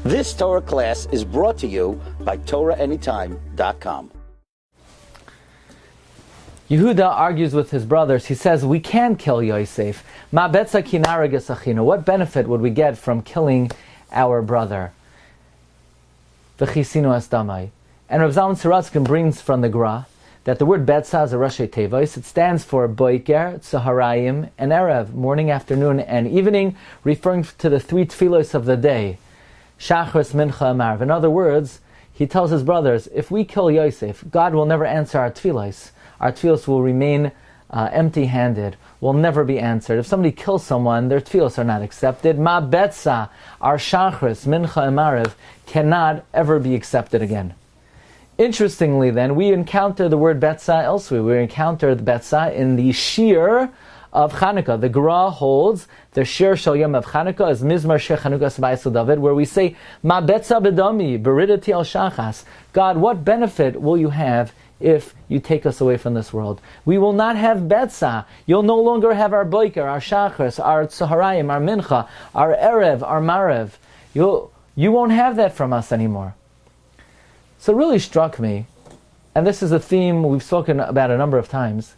This Torah class is brought to you by TorahAnytime.com. Yehuda argues with his brothers. He says, we can kill Yosef. Ma betza ki naragas achinu. What benefit would we get from killing our brother? V'chisinu asdamai. And Rav Zalman Siratzkin brings from the Gra that the word betza is a rashi tevos. It stands for boiker, tzaharayim, and erev, morning, afternoon, and evening, referring to the three tefillos of the day. Shachris, mincha, amarav. In other words, he tells his brothers, if we kill Yosef, God will never answer our tefillos. Our tefillos will remain empty-handed, will never be answered. If somebody kills someone, their tefillos are not accepted. Ma betza, our shachris, mincha, and mariv, cannot ever be accepted again. Interestingly then, we encounter the word betza elsewhere. We encounter the betza in the Shiur of Chanukah. The Gra holds the Shiur Shel Yom of Chanukah is Mizmar Shir Chanukah S'bayis David, where we say, Ma betza bedami, beridati al shachas. God, what benefit will you have if you take us away from this world? We will not have betza. You'll no longer have our boiker, our shachris, our tzaharayim, our mincha, our erev, our marev. You won't have that from us anymore. So it really struck me, and this is a theme we've spoken about a number of times,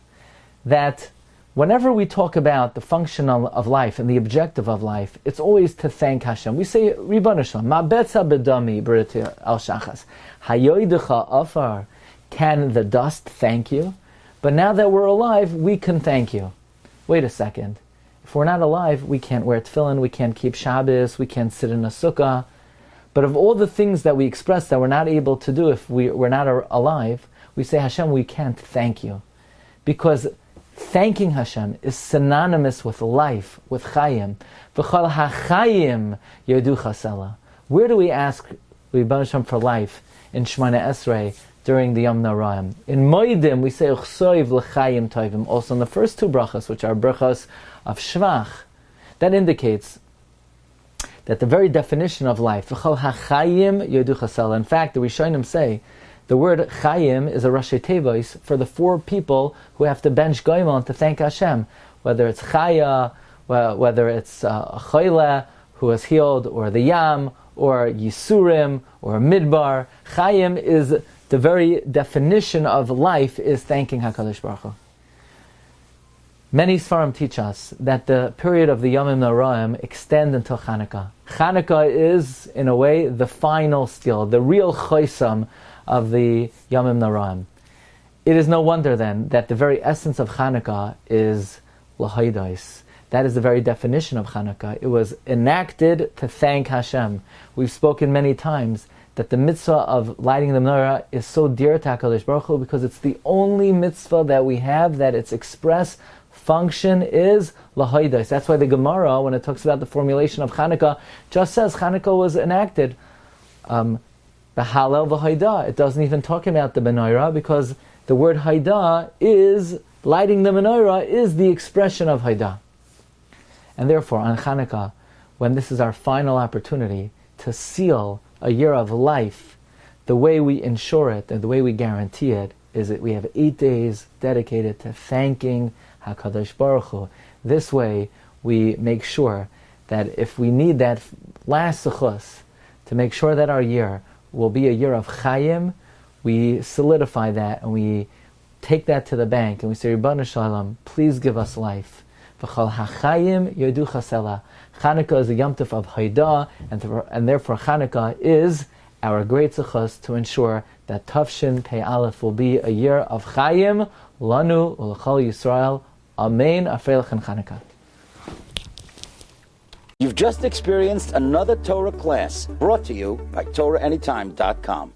that whenever we talk about the function of life and the objective of life, it's always to thank Hashem. We say, Ribbon Hashem, Ma betza bedami beriti al shachas, hayoidecha afar. Can the dust thank you? But now that we're alive, we can thank you. Wait a second. If we're not alive, we can't wear tefillin, we can't keep Shabbos, we can't sit in a sukkah. But of all the things that we express that we're not able to do if we're not alive, we say, Hashem, we can't thank you. Because thanking Hashem is synonymous with life, with chayim. V'chol ha'chayim yodu chasela. Where do we ask Ribbon Hashem for life in Shemona Esrei during the Yom Noraim? In Moedim we say Uchsoiv l'chayim tovim. Also in the first two brachas, which are brachas of Shvach, that indicates that the very definition of life, V'chol ha'chayim yodu chasela. In fact, the Rishonim say the word chayim is a rashi tevos for the four people who have to bench goimel to thank Hashem, whether it's chaya, whether it's a choyle who is healed, or the yam, or yisurim, or midbar. Chayim is the very definition of life, is thanking HaKadosh Baruch Hu. Many Sfarim teach us that the period of the Yomim Noraim extend until Chanukah. Chanukah is, in a way, the final steel, the real choisam of the Yomim Noraim. It is no wonder then that the very essence of Chanukah is l'hodos. That is the very definition of Chanukah. It was enacted to thank Hashem. We've spoken many times that the mitzvah of lighting the menorah is so dear to HaKadosh Baruch Hu because it's the only mitzvah that we have that its express function is l'hodos. That's why the Gemara, when it talks about the formulation of Chanukah, just says Chanukah was enacted b'halel v'haidah. It doesn't even talk about the menorah because the word haidah is, lighting the menorah is the expression of haidah. And therefore, on Chanukah, when this is our final opportunity to seal a year of life, the way we ensure it and the way we guarantee it is that we have 8 days dedicated to thanking HaKadosh Baruch Hu. This way, we make sure that if we need that last sechus to make sure that our year will be a year of chayim, we solidify that and we take that to the bank and we say, Ribbon Shalom, please give us life. V'chol ha'chayim yodu chasela. Chanukah is a Yom Tov of Haidah, and therefore Chanukah is our great zechus to ensure that Tafshin Pei Aleph will be a year of Chayim, Lanu, U'Lechol Yisrael. Amen. Afreilchen Chanukah. You've just experienced another Torah class brought to you by TorahAnytime.com.